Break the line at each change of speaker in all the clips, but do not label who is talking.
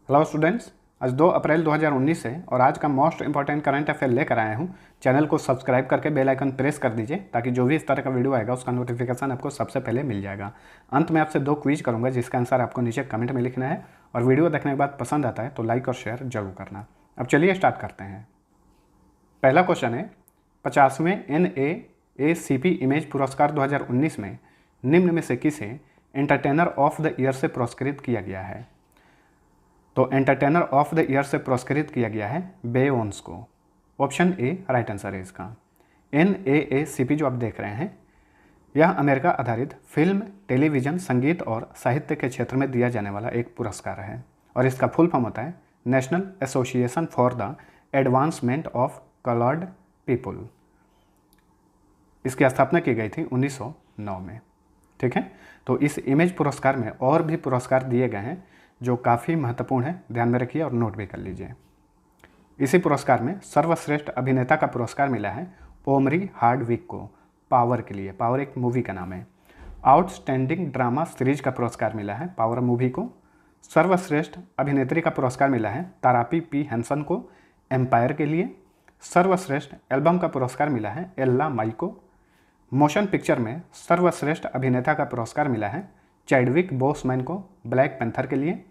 Hello students, आज 2 अप्रैल 2019 है और आज का मोस्ट इंपॉर्टेंट करंट अफेयर लेकर आया हूँ। चैनल को सब्सक्राइब करके बेल आइकन प्रेस कर दीजिए ताकि जो भी इस तरह का वीडियो आएगा उसका नोटिफिकेशन आपको सबसे पहले मिल जाएगा। अंत में आपसे 2 क्विज करूँगा जिसका आंसर आपको नीचे कमेंट में लिखना है और वीडियो देखने के बाद पसंद आता है तो लाइक और शेयर जरूर करना। अब चलिए स्टार्ट करते हैं। पहला क्वेश्चन है, 50वें NAACP इमेज पुरस्कार 2019 में निम्न में से किसे एंटरटेनर ऑफ द ईयर से पुरस्कृत किया गया है? तो एंटरटेनर ऑफ द ईयर से पुरस्कृत किया गया है बेयोंस को। ऑप्शन ए राइट आंसर है इसका। NAACP जो आप देख रहे हैं यह अमेरिका आधारित फिल्म, टेलीविज़न, संगीत और साहित्य के क्षेत्र में दिया जाने वाला एक पुरस्कार है और इसका फुल फॉर्म होता है national association for the advancement of coloured people. इसकी स्थापना की गई थी 1909 में। ठीक है, तो इस इमेज पुरस्कार में और भी पुरस्कार दिए गए हैं जो काफ़ी महत्वपूर्ण है, ध्यान में रखिए और नोट भी कर लीजिए। इसी पुरस्कार में सर्वश्रेष्ठ अभिनेता का पुरस्कार मिला है ओमरी हार्डविक को पावर के लिए। पावर एक मूवी का नाम है। आउटस्टैंडिंग ड्रामा सीरीज का पुरस्कार मिला है पावर मूवी को। सर्वश्रेष्ठ अभिनेत्री का पुरस्कार मिला है तारापी पी हैंसन को एम्पायर के लिए। सर्वश्रेष्ठ एल्बम का पुरस्कार मिला है एल्ला माई को। मोशन पिक्चर में सर्वश्रेष्ठ अभिनेता का पुरस्कार मिला है चैडविक बोसमैन को ब्लैक पैंथर के लिए।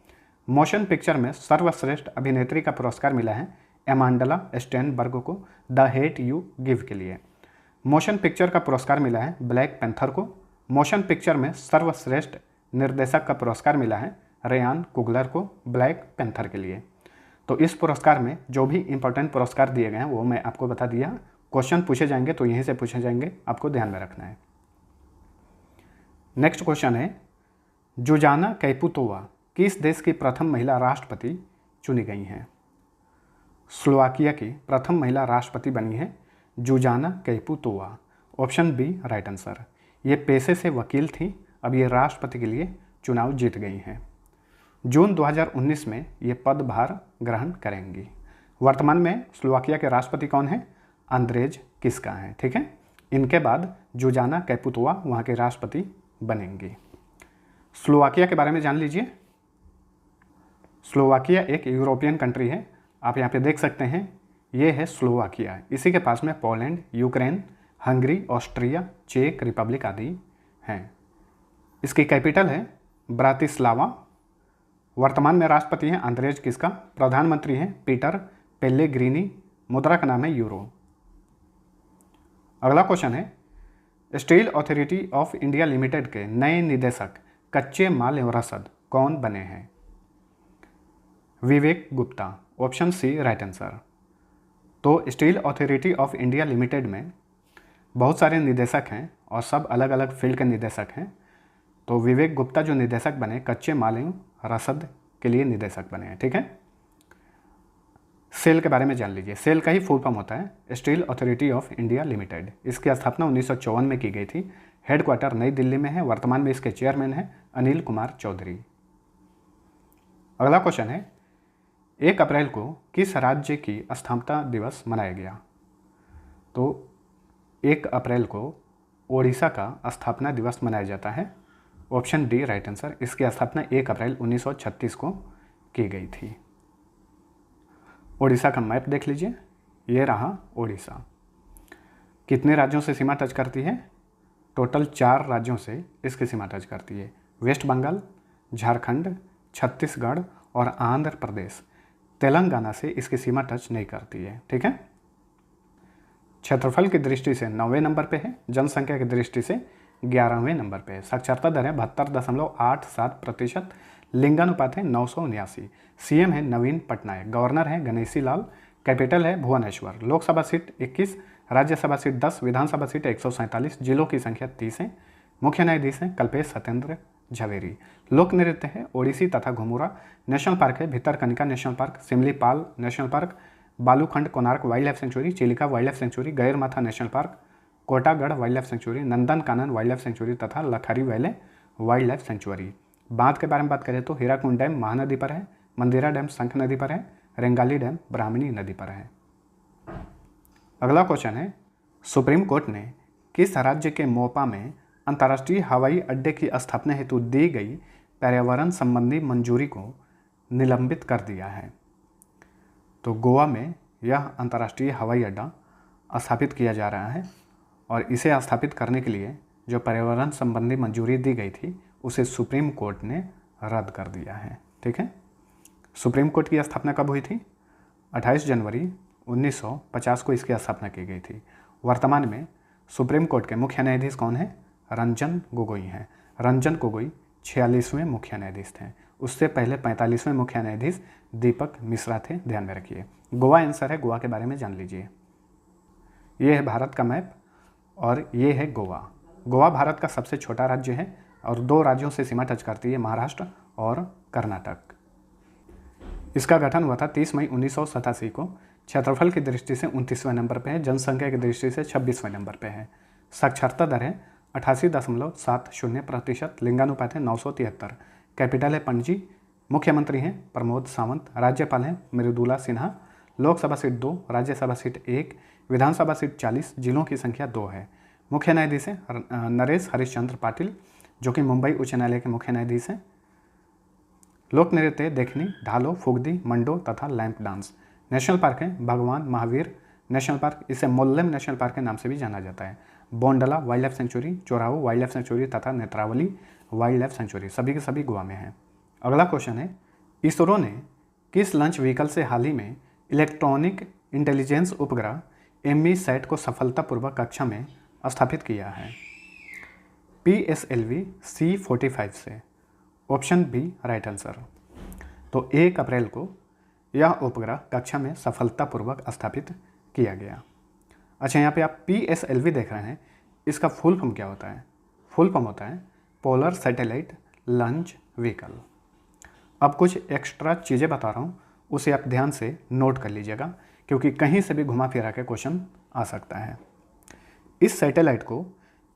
मोशन पिक्चर में सर्वश्रेष्ठ अभिनेत्री का पुरस्कार मिला है एमांडला स्टेनबर्ग को द हेट यू गिव के लिए। मोशन पिक्चर का पुरस्कार मिला है ब्लैक पैंथर को। मोशन पिक्चर में सर्वश्रेष्ठ निर्देशक का पुरस्कार मिला है रेयान कुगलर को ब्लैक पैंथर के लिए। तो इस पुरस्कार में जो भी इंपॉर्टेंट पुरस्कार दिए गए हैं वो मैं आपको बता दिया। क्वेश्चन पूछे जाएंगे तो यहीं से पूछे जाएंगे, आपको ध्यान में रखना है। नेक्स्ट क्वेश्चन है, जुजाना कैपुतोवा किस देश की प्रथम महिला राष्ट्रपति चुनी गई हैं? स्लोवाकिया की प्रथम महिला राष्ट्रपति बनी है Zuzana Caputova. Option B right answer. ये पेशे से वकील थी, अब ये राष्ट्रपति के लिए चुनाव जीत गई हैं। जून 2019 में ये पदभार ग्रहण करेंगी। वर्तमान में स्लोवाकिया के राष्ट्रपति कौन है? अंद्रेज किस्का हैं। ठीक है, इनके बाद जुजाना कैपुतोवा वहाँ के राष्ट्रपति बनेंगी। स्लोवाकिया के बारे में जान लीजिए। स्लोवाकिया एक यूरोपियन कंट्री है, आप यहाँ पे देख सकते हैं, ये है स्लोवाकिया। इसी के पास में पोलैंड, यूक्रेन, हंगरी, ऑस्ट्रिया, चेक रिपब्लिक आदि हैं। इसकी कैपिटल है ब्रातिस्लावा। वर्तमान में राष्ट्रपति हैं अंद्रेज किस्का। प्रधानमंत्री हैं पीटर पेल्लेग्रिनी। मुद्रा का नाम है यूरो। अगला क्वेश्चन है, steel Authority of India limited के नए निदेशक कच्चे माल एवं रसद कौन बने हैं? Vivek Gupta. Option C right answer. तो Steel Authority of India Limited में बहुत सारे निदेशक हैं और सब अलग अलग फील्ड के निदेशक हैं। तो विवेक गुप्ता जो निदेशक बने कच्चे माल एवं रसद के लिए निदेशक बने हैं। ठीक है, सेल के बारे में जान लीजिए। सेल का ही फुल फॉर्म होता है steel Authority of India limited. इसकी स्थापना 1954 में की गई थी। हेडक्वार्टर नई दिल्ली में है। वर्तमान में इसके चेयरमैन हैं अनिल कुमार चौधरी। अगला क्वेश्चन है, 1 अप्रैल को किस राज्य की स्थापना दिवस मनाया गया? तो 1 अप्रैल को ओडिशा का स्थापना दिवस मनाया जाता है। Option D right answer. इसकी स्थापना 1 अप्रैल 1936 को की गई थी। ओडिशा का मैप देख लीजिए, ये रहा ओडिशा। कितने राज्यों से सीमा टच करती है? टोटल 4 राज्यों से इसकी सीमा टच करती है। वेस्ट बंगाल, झारखंड, छत्तीसगढ़ और आंध्र प्रदेश। तेलंगाना से इसकी सीमा टच नहीं करती है। ठीक है, क्षेत्रफल की दृष्टि से 9वें नंबर पे है। जनसंख्या की दृष्टि से 11वें नंबर पे है। साक्षरता दर है 72.87%। लिंगानुपात है 979। सीएम है नवीन पटनायक। गवर्नर है गणेशी लाल। कैपिटल है भुवनेश्वर। लोकसभा सीट 21, राज्यसभा सीट 10, विधानसभा सीट 147, जिलों की संख्या 30 है। मुख्य न्यायाधीश हैं कल्पेश सत्येंद्र झवेरी। लोक नृत्य है ओडिसी तथा घुमुरा। नेशनल पार्क है Bhitarkanika National Park, Simlipal National Park, Balukhand Konark wild life Sanctuary, Chilika wild life Sanctuary, Gahirmatha National Park, Kotagarh wild life Sanctuary, Nandan Kanan wild life sanctuary तथा Lakhari Valley wild life Sanctuary. बांध के बारे में बात करें तो हीराकुंड डैम महानदी पर है, मंदिरा डैम शंख नदी पर है, रेंगाली डैम ब्राह्मणी नदी पर है। अगला क्वेश्चन है, सुप्रीम कोर्ट ने किस राज्य के मोपा में अंतर्राष्ट्रीय हवाई अड्डे की स्थापना हेतु दी गई पर्यावरण संबंधी मंजूरी को निलंबित कर दिया है। तो गोवा में यह अंतर्राष्ट्रीय हवाई अड्डा स्थापित किया जा रहा है और इसे स्थापित करने के लिए जो पर्यावरण संबंधी मंजूरी दी गई थी उसे सुप्रीम कोर्ट ने रद्द कर दिया है। ठीक है, सुप्रीम कोर्ट की स्थापना कब हुई थी? 28 जनवरी 1950 को इसकी स्थापना की गई थी। वर्तमान में सुप्रीम कोर्ट के मुख्य न्यायाधीश कौन है? रंजन गोगोई हैं। रंजन गोगोई 46वें मुख्य न्यायाधीश थे। उससे पहले 45वें मुख्य न्यायाधीश दीपक मिश्रा थे, ध्यान में रखिए। गोवा आंसर है, गोवा के बारे में जान लीजिए। ये है भारत का मैप और ये है गोवा। गोवा भारत का सबसे छोटा राज्य है और 2 राज्यों से सीमा टच करती है, महाराष्ट्र और कर्नाटक। इसका गठन हुआ था 30 मई 1987 को। क्षेत्रफल की दृष्टि से 29वें नंबर पे है, जनसंख्या की दृष्टि से 26वें नंबर पे है। साक्षरता दर है 88.70%, लिंगानुपात है 973, कैपिटल है पणजी, मुख्यमंत्री हैं प्रमोद सावंत, राज्यपाल हैं मृदुला सिन्हा, लोकसभा सीट 2, राज्यसभा सीट 1, विधानसभा सीट 40, जिलों की संख्या 2 है। मुख्य न्यायाधीश हैं नरेश हरिश्चंद्र पाटिल, जो कि मुंबई उच्च न्यायालय के मुख्य न्यायाधीश हैं। लोक नृत्य देखनी, ढालो, फुगदी, मंडो तथा लैंप डांस। नेशनल पार्क है भगवान महावीर नेशनल पार्क, इसे मोल्लेम नेशनल पार्क के नाम से भी जाना जाता है। Bondla wild life sanctuary, Chorao wild life sanctuary तथा नेत्रावली वाइल्ड लाइफ सेंचुरी सभी के सभी गोवा में हैं। अगला क्वेश्चन है, इसरो ने किस लॉन्च व्हीकल से हाल ही में इलेक्ट्रॉनिक इंटेलिजेंस उपग्रह एमीसैट को सफलतापूर्वक कक्षा में स्थापित किया है? PSLV C-45 से। Option B right answer. तो 1 अप्रैल को यह उपग्रह कक्षा में सफलतापूर्वक स्थापित किया गया। अच्छा, यहाँ पे आप PSLV देख रहे हैं, इसका फुल फॉर्म क्या होता है? फुल फॉर्म होता है पोलर सैटेलाइट लॉन्च व्हीकल। अब कुछ एक्स्ट्रा चीज़ें बता रहा हूँ, उसे आप ध्यान से नोट कर लीजिएगा, क्योंकि कहीं से भी घुमा फिरा के क्वेश्चन आ सकता है। इस सैटेलाइट को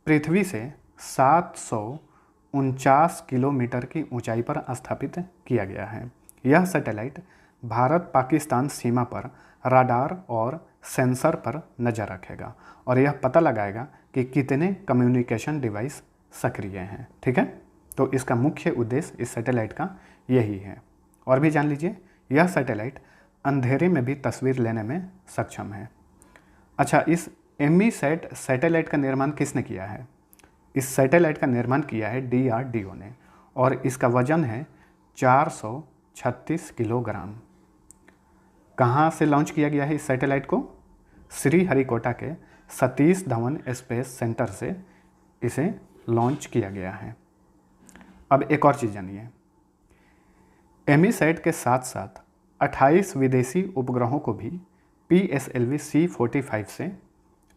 पृथ्वी से 749 किलोमीटर की ऊंचाई पर स्थापित किया गया है। यह सैटेलाइट भारत पाकिस्तान सीमा पर राडार और सेंसर पर नज़र रखेगा और यह पता लगाएगा कि कितने कम्युनिकेशन डिवाइस सक्रिय हैं। ठीक है, तो इसका मुख्य उद्देश्य इस सैटेलाइट का यही है। और भी जान लीजिए, यह सैटेलाइट अंधेरे में भी तस्वीर लेने में सक्षम है। अच्छा, इस एमीसैट सैटेलाइट का निर्माण किसने किया है? इस सैटेलाइट का निर्माण किया है DRDO ने और इसका वजन है 436 किलोग्राम। कहाँ से लॉन्च किया गया है इस सैटेलाइट को? श्रीहरिकोटा के सतीश धवन स्पेस सेंटर से इसे लॉन्च किया गया है। अब एक और चीज़ जानिए, एमीसैट के साथ साथ 28 विदेशी उपग्रहों को भी PSLV C-45 से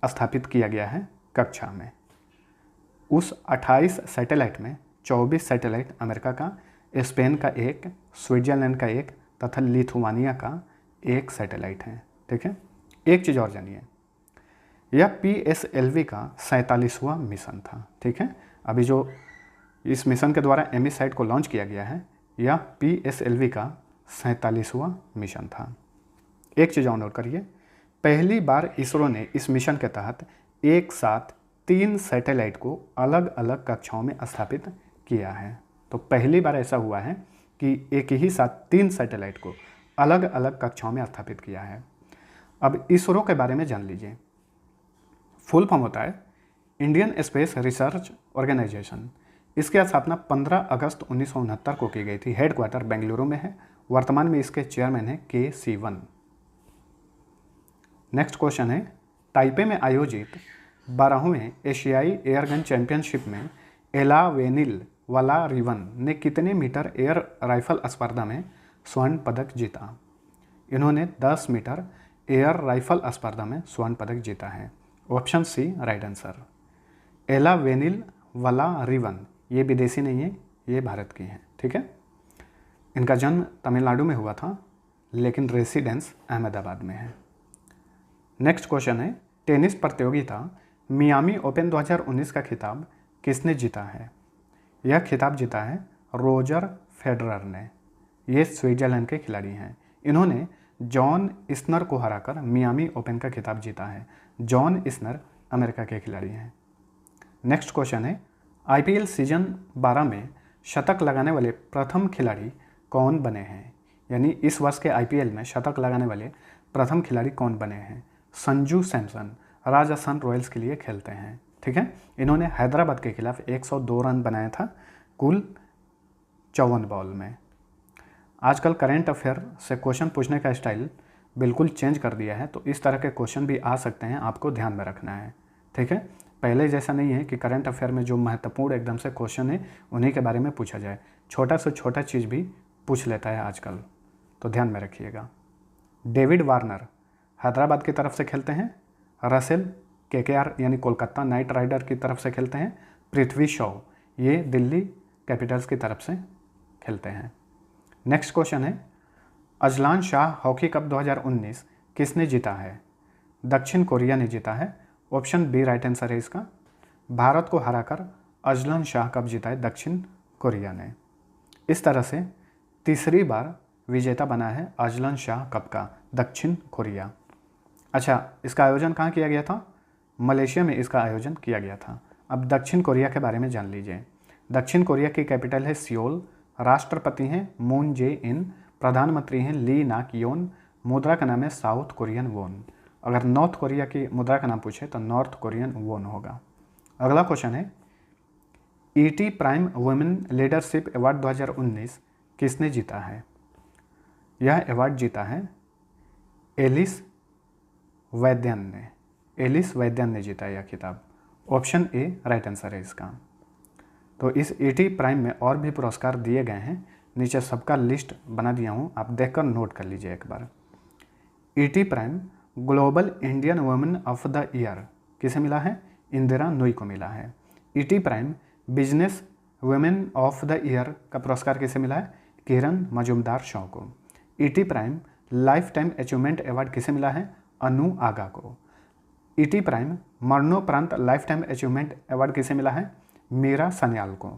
स्थापित किया गया है कक्षा में। उस 28 सैटेलाइट में 24 सैटेलाइट अमेरिका का, स्पेन का 1, स्विट्जरलैंड का 1 तथा लिथुआनिया का 1 सैटेलाइट है। ठीक है, एक चीज़ और जानिए, यह PSLV का 47वां मिशन था। ठीक है, अभी जो इस मिशन के द्वारा एमीसैट को लॉन्च किया गया है, यह PSLV का 47वां मिशन था। एक चीज़ और नोट करिए, पहली बार इसरो ने इस मिशन के तहत एक साथ 3 सैटेलाइट को अलग अलग कक्षाओं में स्थापित किया है। तो पहली बार ऐसा हुआ है कि एक ही साथ 3 सैटेलाइट को अलग अलग कक्षाओं में स्थापित किया है। अब इसरो के बारे में जान लीजिए। फुल फॉर्म होता है इंडियन स्पेस रिसर्च ऑर्गेनाइजेशन। इसकी स्थापना 15 अगस्त 1969 को की गई थी। हेडक्वार्टर बेंगलुरु में है। वर्तमान में इसके चेयरमैन है के सिवन। नेक्स्ट क्वेश्चन है, ताइपे में आयोजित 12वें एशियाई एयरगन चैंपियनशिप में एलावेनिल वलारिवन ने कितने मीटर एयर राइफल स्पर्धा में स्वर्ण पदक जीता? इन्होंने 10 मीटर एयर राइफल स्पर्धा में स्वर्ण पदक जीता है। Option C right answer. Elavenil Valarivan ये विदेशी नहीं है, ये भारत की हैं। ठीक है, इनका जन्म तमिलनाडु में हुआ था, लेकिन रेसिडेंस अहमदाबाद में है। नेक्स्ट क्वेश्चन है, टेनिस प्रतियोगिता मियामी ओपन 2019 का खिताब किसने जीता है? यह खिताब जीता है रोजर फेडरर ने। ये स्विट्जरलैंड के खिलाड़ी हैं। इन्होंने जॉन इस्नर को हराकर मियामी ओपन का खिताब जीता है। जॉन इस्नर अमेरिका के खिलाड़ी हैं। नेक्स्ट क्वेश्चन है, IPL सीजन 12 में शतक लगाने वाले प्रथम खिलाड़ी कौन बने हैं? यानी इस वर्ष के IPL में शतक लगाने वाले प्रथम खिलाड़ी कौन बने हैं? संजू सैमसन राजस्थान रॉयल्स के लिए खेलते हैं। ठीक है, इन्होंने हैदराबाद के खिलाफ 102 रन बनाया था कुल 54 बॉल में। आजकल करंट अफेयर से क्वेश्चन पूछने का स्टाइल बिल्कुल चेंज कर दिया है, तो इस तरह के क्वेश्चन भी आ सकते हैं, आपको ध्यान में रखना है। ठीक है, पहले जैसा नहीं है कि करंट अफेयर में जो महत्वपूर्ण एकदम से क्वेश्चन है उन्हीं के बारे में पूछा जाए, छोटा से छोटा चीज़ भी पूछ लेता है आजकल, तो ध्यान में रखिएगा। डेविड वार्नर हैदराबाद की तरफ से खेलते हैं। रसेल KKR यानी कोलकाता नाइट राइडर की तरफ से खेलते हैं। पृथ्वी शॉ ये दिल्ली कैपिटल्स की तरफ से खेलते हैं। नेक्स्ट क्वेश्चन है, अजलान शाह हॉकी कप 2019 किसने जीता है? दक्षिण कोरिया ने जीता है। ऑप्शन बी राइट आंसर है इसका। भारत को हराकर अजलान शाह कप जीता है दक्षिण कोरिया ने। इस तरह से तीसरी बार विजेता बना है अजलान शाह कप का दक्षिण कोरिया। अच्छा, इसका आयोजन कहाँ किया गया था? मलेशिया में इसका आयोजन किया गया था। अब दक्षिण कोरिया के बारे में जान लीजिए। दक्षिण कोरिया की कैपिटल है सियोल। राष्ट्रपति हैं मून जे इन। प्रधानमंत्री हैं ली नाक योन। मुद्रा का नाम है साउथ कोरियन वोन। अगर नॉर्थ कोरिया की मुद्रा का नाम पूछे तो नॉर्थ कोरियन वोन होगा। अगला क्वेश्चन है, ET prime women leadership award 2019 किसने जीता है? यह अवार्ड जीता है एलिस वैद्यन ने। एलिस वैद्यन ने जीता यह खिताब। ऑप्शन ए राइट आंसर है इसका। तो इस ET प्राइम में और भी पुरस्कार दिए गए हैं, नीचे सबका लिस्ट बना दिया हूँ, आप देखकर नोट कर लीजिए एक बार। ET prime global Indian women of the year किसे मिला है? इंदिरा नूई को मिला है। ET prime business women of the year का पुरस्कार किसे मिला है? किरण मजुमदार शॉ को। ET prime life time achievement award किसे मिला है? अनु आगा को। ET प्राइम मरणोपरांत लाइफ टाइम अचीवमेंट अवार्ड किसे मिला है? मीरा सन्याल को।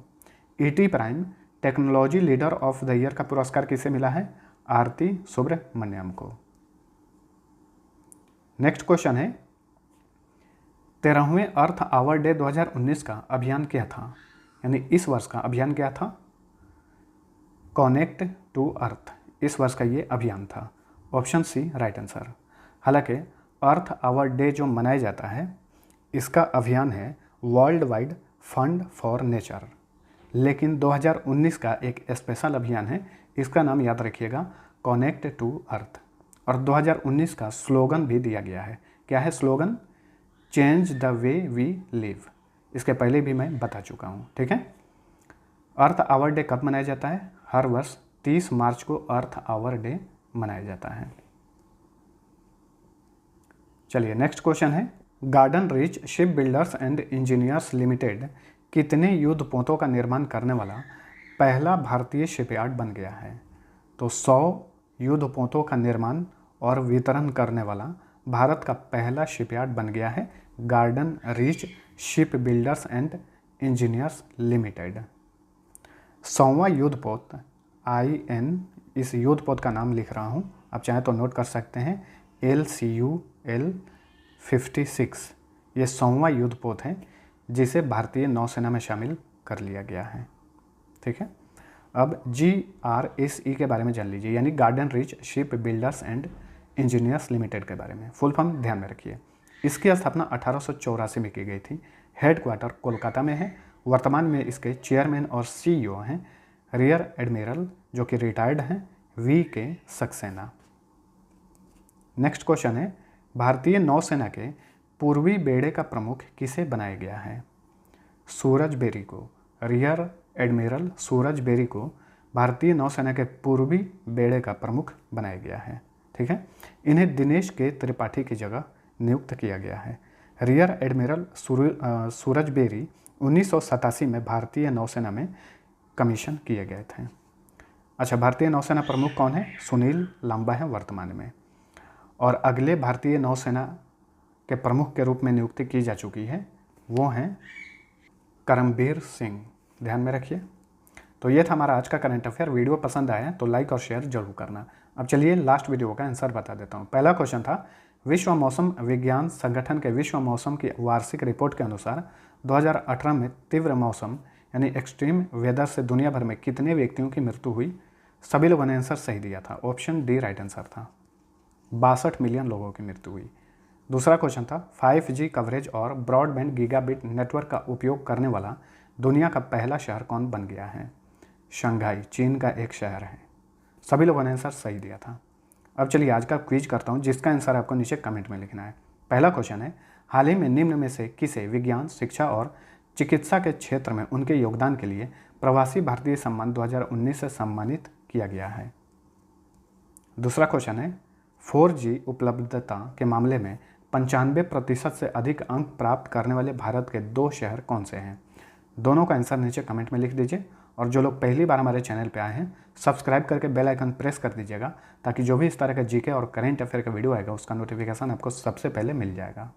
ET prime technology leader of the year का पुरस्कार किसे मिला है? आरती सुब्रमण्यम को। नेक्स्ट क्वेश्चन है, 13वें अर्थ आवर डे 2019 का अभियान क्या था? यानी इस वर्ष का अभियान क्या था? कनेक्ट टू अर्थ, इस वर्ष का ये अभियान था। Option C right answer. हालांकि अर्थ आवर डे जो मनाया जाता है इसका अभियान है world wide fund for nature, लेकिन 2019 का एक स्पेशल अभियान है, इसका नाम याद रखिएगा कनेक्ट टू अर्थ। और 2019 का स्लोगन भी दिया गया है। क्या है slogan? Change the way we live. इसके पहले भी मैं बता चुका हूँ। ठीक है, अर्थ आवर डे कब मनाया जाता है? हर वर्ष 30 मार्च को अर्थ आवर डे मनाया जाता है। चलिए नेक्स्ट क्वेश्चन है, Garden Reach Shipbuilders and Engineers limited कितने युद्धपोतों का निर्माण करने वाला पहला भारतीय शिपयार्ड बन गया है? तो 100 युद्धपोतों का निर्माण और वितरण करने वाला भारत का पहला शिपयार्ड बन गया है Garden Reach Shipbuilders and Engineers Limited. 100वां युद्धपोत IN, इस युद्धपोत का नाम लिख रहा हूँ, आप चाहें तो नोट कर सकते हैं, LCUL 56। ये 100वां युद्धपोत है जिसे भारतीय नौसेना में शामिल कर लिया गया है। ठीक है, अब GRSE के बारे में जान लीजिए, यानी garden Reach Shipbuilders and Engineers limited के बारे में। फुल फॉर्म ध्यान में रखिए। इसकी स्थापना 1884 में की गई थी। हेडक्वार्टर कोलकाता में है। वर्तमान में इसके चेयरमैन और CEO हैं रियर एडमिरल जो कि रिटायर्ड हैं VK सक्सेना। नेक्स्ट क्वेश्चन है, भारतीय नौसेना के पूर्वी बेड़े का प्रमुख किसे बनाया गया है? सूरज बेरी को। रियर एडमिरल सूरज बेरी को भारतीय नौसेना के पूर्वी बेड़े का प्रमुख बनाया गया है। ठीक है, इन्हें दिनेश के त्रिपाठी की जगह नियुक्त किया गया है। रियर एडमिरल सूरज बेरी 1987 में भारतीय नौसेना में कमीशन किए गए थे। अच्छा, भारतीय नौसेना प्रमुख कौन है? सुनील लांबा है वर्तमान में। और अगले भारतीय नौसेना के प्रमुख के रूप में नियुक्ति की जा चुकी है, वो हैं करमबीर सिंह। ध्यान में रखिए। तो ये था हमारा आज का करंट अफेयर। वीडियो पसंद आया तो लाइक और शेयर जरूर करना। अब चलिए लास्ट वीडियो का आंसर बता देता हूँ। पहला क्वेश्चन था, विश्व मौसम विज्ञान संगठन के विश्व मौसम की वार्षिक रिपोर्ट के अनुसार 2018 में तीव्र मौसम यानी एक्सट्रीम वेदर से दुनिया भर में कितने व्यक्तियों की मृत्यु हुई? सभी लोगों ने आंसर सही दिया था, ऑप्शन डी राइट आंसर था। 62 मिलियन लोगों की मृत्यु हुई। दूसरा क्वेश्चन था 5G कवरेज और ब्रॉडबैंड गीगाबिट नेटवर्क का उपयोग करने वाला दुनिया का पहला शहर कौन बन गया है? शंघाई चीन का एक शहर है। सभी लोगों ने आंसर सही दिया था। अब चलिए आज का क्विज करता हूँ, जिसका आंसर आपको नीचे कमेंट में लिखना है। पहला क्वेश्चन है, हाल ही में निम्न में से किसे विज्ञान, शिक्षा और चिकित्सा के क्षेत्र में उनके योगदान के लिए प्रवासी भारतीय सम्मान 2019 से सम्मानित किया गया है? दूसरा क्वेश्चन है, 4G उपलब्धता के मामले में 95% से अधिक अंक प्राप्त करने वाले भारत के 2 शहर कौन से हैं? दोनों का आंसर नीचे कमेंट में लिख दीजिए। और जो लोग पहली बार हमारे चैनल पे आए हैं, सब्सक्राइब करके बेल आइकन प्रेस कर दीजिएगा, ताकि जो भी इस तरह का जीके और करेंट अफेयर का वीडियो आएगा उसका नोटिफिकेशन आपको सबसे पहले मिल जाएगा।